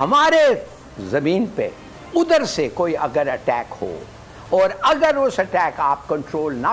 ہمارے زمین پہ ادھر سے کوئی اگر اٹیک ہو اور اگر اس اٹیک آپ کنٹرول نہ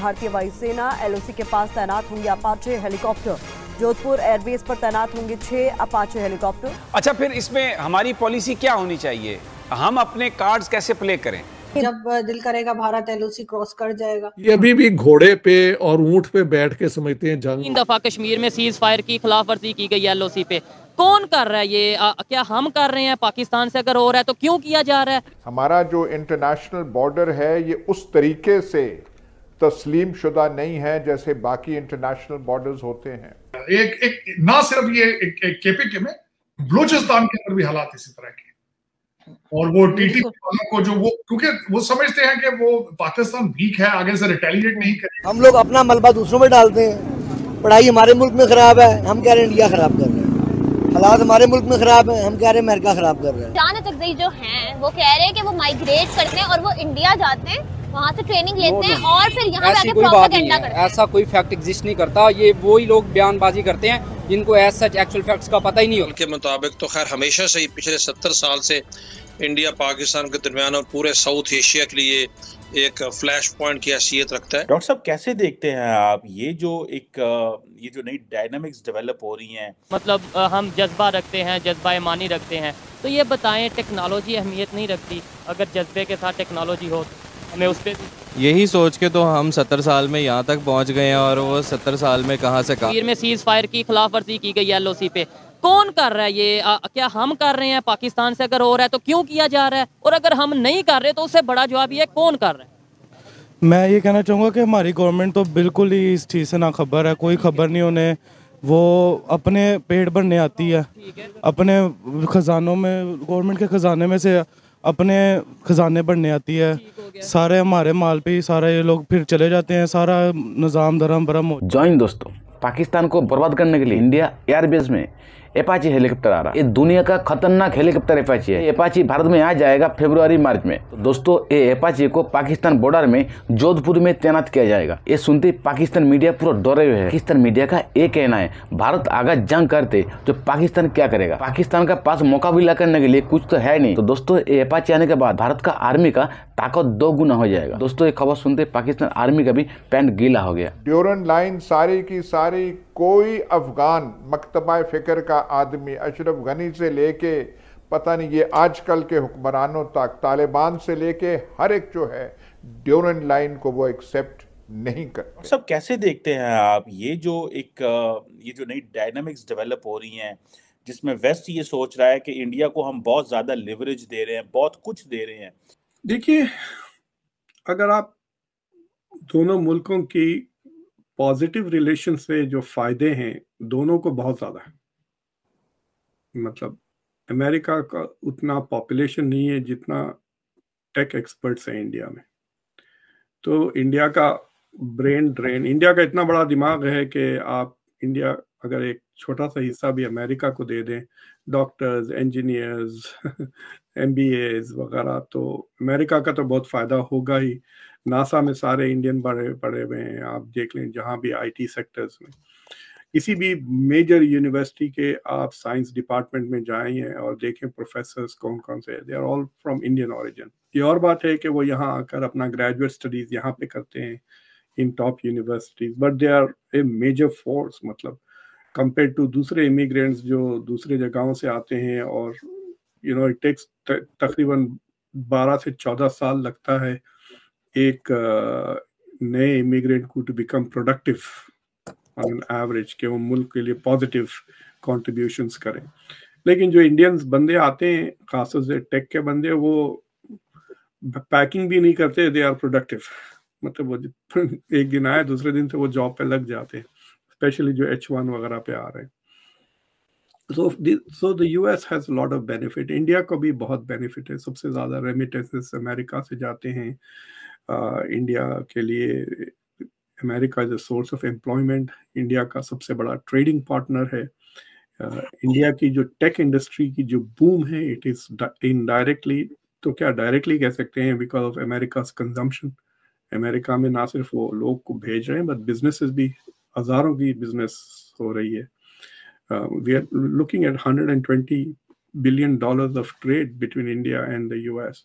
بھارتی وائی سینا. ایل او سی کے پاس تعینات ہوں گے اپاچے ہیلی کاپٹر. جودھپور ایئر بیس پر تعینات ہوں گے 6 اپاچے ہیلی کاپٹر. اچھا، پھر اس میں ہماری پالیسی کیا ہونی چاہیے؟ ہم اپنے کارڈز کیسے پلے کریں؟ جب دل کرے گا بھارت ایل او سی کراس کر جائے گا. یہ ابھی بھی گھوڑے پہ اور اونٹ پہ بیٹھ کے سمجھتے ہیں جنگ. 3 دفعہ کشمیر میں سیز فائر کی خلاف ورزی کی گئی ایل او سی پہ. کون کر رہا ہے یہ؟ کیا ہم کر رہے ہیں؟ پاکستان سے اگر ہو رہا ہے تو کیوں کیا جا رہا ہے؟ ہمارا جو انٹرنیشنل بارڈر ہے یہ اس طریقے سے تسلیم شدہ نہیں ہے جیسے باقی انٹرنیشنل بارڈرز ہوتے ہیں. ایک نہ صرف یہ ایک کے پی کے میں بلوچستان کے اندر بھی حالات اسی طرح کے، اور وہ ٹی ٹی والوں کو جو وہ کیونکہ وہ سمجھتے ہیں کہ وہ پاکستان ویک ہے، آگے سے ریٹیلیٹ نہیں کرے. ہم لوگ اپنا ملبہ دوسروں میں ڈالتے ہیں. پڑھائی ہمارے ملک میں خراب ہے، ہم کہہ رہے ہیں انڈیا خراب کر رہے ہیں. حالات ہمارے ملک میں خراب ہیں، ہم کہہ رہے ہیں امریکہ خراب کر رہے ہیں. جان اچکزئی جو ہیں وہ کہہ رہے ہیں کہ وہ مائیگریٹ کرتے ہیں اور وہ انڈیا جاتے ہیں، وہاں سے ٹریننگ لیتے ہیں اور پھر یہاں پہ پروپیگنڈا کرتے ہیں. ایسا کوئی فیکٹ ایگزسٹ نہیں کرتا. یہ وہی لوگ بیان بازی کرتے ہیں جن کو ایز سچ ایکچوئل فیکٹس کا پتہ ہی نہیں ہوتا. کے مطابق تو خیر ہمیشہ سے ہی پچھلے 70 سال سے انڈیا پاکستان کے درمیان اور پورے ساؤتھ ایشیا کے لیے ایک فلیش پوائنٹ کی حیثیت رکھتا ہے. ڈاکٹر صاحب کیسے دیکھتے ہیں آپ یہ جو نئی ڈائنامکس ڈیولپ ہو رہی ہیں؟ مطلب ہم جذبہ رکھتے ہیں، جذبہ ایمانی رکھتے ہیں، تو یہ بتائیں ٹیکنالوجی اہمیت نہیں رکھتی؟ اگر جذبے کے ساتھ ٹیکنالوجی ہو تو ہمیں اس پہ یہی سوچ کے تو ہم 70 سال میں یہاں تک پہنچ گئے ہیں، اور وہ 70 سال میں کہاں سے کہاں. کشمیر میں سیز فائر کی خلاف ورزی کی گئی ایل او سی پہ. کون کر رہا ہے یہ؟ کیا ہم کر رہے ہیں؟ پاکستان سے اگر ہو رہا ہے تو کیوں کیا جا رہا ہے؟ اور اگر ہم نہیں کر رہے تو اس سے بڑا جواب یہ ہے کون کر رہا ہے؟ میں یہ کہنا چاہوں گا کہ ہماری گورنمنٹ تو بالکل ہی اس چیز سے ناخبر ہے. کوئی خبر نہیں انہیں. وہ اپنے پیٹ بھرنے آتی ہے، اپنے خزانوں میں، گورنمنٹ کے خزانے میں سے اپنے خزانے بھرنے آتی ہے. سارے ہمارے مال پہ ہی سارا یہ لوگ پھر چلے جاتے ہیں. سارا نظام دھرم برم. جوائن دوستوں، پاکستان کو برباد کرنے کے لیے انڈیا ایئر بیس میں اپاچی ہیلی کاپٹر آ رہا ہے. یہ دنیا کا خطرناک ہیلی کاپٹر اپاچی ہے. یہ اپاچی بھارت میں آ جائے گا فیبروری مارچ میں. تو دوستوں، یہ اپاچی کو پاکستان بارڈر میں جودھ پور میں تعینات کیا جائے گا. یہ سنتے پاکستان میڈیا پورا ڈرے ہوئے ہے. پاکستان میڈیا کا یہ کہنا ہے بھارت آگا جنگ کرتے تو پاکستان کیا کرے گا؟ پاکستان کا پاس مقابلہ کرنے کے لیے کچھ تو ہے نہیں. تو دوستوں، یہ اپاچی آنے کے بعد بھارت کا آرمی کا طاقت 2 گنا ہو جائے گا. دوستوں، یہ خبر سنتے پاکستان آرمی کا بھی پینٹ گیلا ہو گیا. ڈیورنڈ لائن ساری کی ساری کوئی افغان مکتبہ فکر کا آدمی اشرف غنی سے لے کے پتہ نہیں یہ آج کل کے حکمرانوں تک، طالبان سے لے کے ہر ایک جو ہے ڈیورنڈ لائن کو وہ ایکسیپٹ نہیں کرتے. سب کیسے دیکھتے ہیں آپ یہ جو نئی ڈائنامکس ڈیولپ ہو رہی ہیں جس میں ویسٹ یہ سوچ رہا ہے کہ انڈیا کو ہم بہت زیادہ لیوریج دے رہے ہیں، بہت کچھ دے رہے ہیں؟ دیکھیے، اگر آپ دونوں ملکوں کی پازیٹیو ریلیشن سے جو فائدے ہیں دونوں کو بہت زیادہ ہے. مطلب امریکہ کا اتنا پاپولیشن نہیں ہے جتنا ٹیک ایکسپرٹس ہیں انڈیا میں. تو انڈیا کا برین ڈرین، انڈیا کا اتنا بڑا دماغ ہے کہ آپ انڈیا اگر ایک چھوٹا سا حصہ بھی امریکہ کو دے دیں، doctors, engineers, MBAs وغیرہ، تو امریکہ کا تو بہت فائدہ ہوگا ہی. ناسا میں سارے انڈین پڑے ہوئے ہیں. آپ دیکھ لیں جہاں بھی آئی ٹی سیکٹرز میں، کسی بھی میجر یونیورسٹی کے آپ سائنس ڈپارٹمنٹ میں جائیں اور دیکھیں پروفیسرز کون سے، they are all from Indian origin. یہ اور بات ہے کہ وہ یہاں آ کر اپنا گریجویٹ اسٹڈیز یہاں پہ کرتے ہیں ان top universities, but they are a major force. مطلب کمپیئر ٹو دوسرے امیگرینٹس جو دوسرے جگہوں سے آتے ہیں، اور اٹ ٹیکس تقریباً 12 سے 14 سال لگتا ہے ایک نئے امیگرینٹ کو to become productive on average, کہ وہ ملک کے لیے پازیٹیو کنٹریبیوشنز کریں. لیکن جو انڈینز بندے آتے ہیں، خاص طور سے ٹیک کے بندے، وہ پیکنگ بھی نہیں کرتے، دے آر پروڈکٹیو. مطلب وہ ایک دن آئے دوسرے دن سے وہ جاب پہ لگ جاتے ہیں، اسپیشلی جو H1 وغیرہ پہ آ رہے ہیں. So the US has a lot of benefit. India کو بھی بہت بینیفٹ ہے. سب سے زیادہ ریمیٹنسز امریکہ سے جاتے ہیں انڈیا کے لیے. امریکہ is a source of employment. India کا سب سے بڑا ٹریڈنگ پارٹنر ہے. انڈیا کی جو ٹیک انڈسٹری کی جو بوم ہے، اٹ از انڈائریکٹلی، تو کیا ڈائریکٹلی کہہ سکتے ہیں، بیکاز آف امریکاز کنزمپشن. امریکہ میں نہ صرف وہ لوگ کو بھیج رہے ہیں، بٹ بزنسز بھی، ہزاروں کی بزنس ہو رہی ہے. We are looking at $120 billion of trade between India and the US.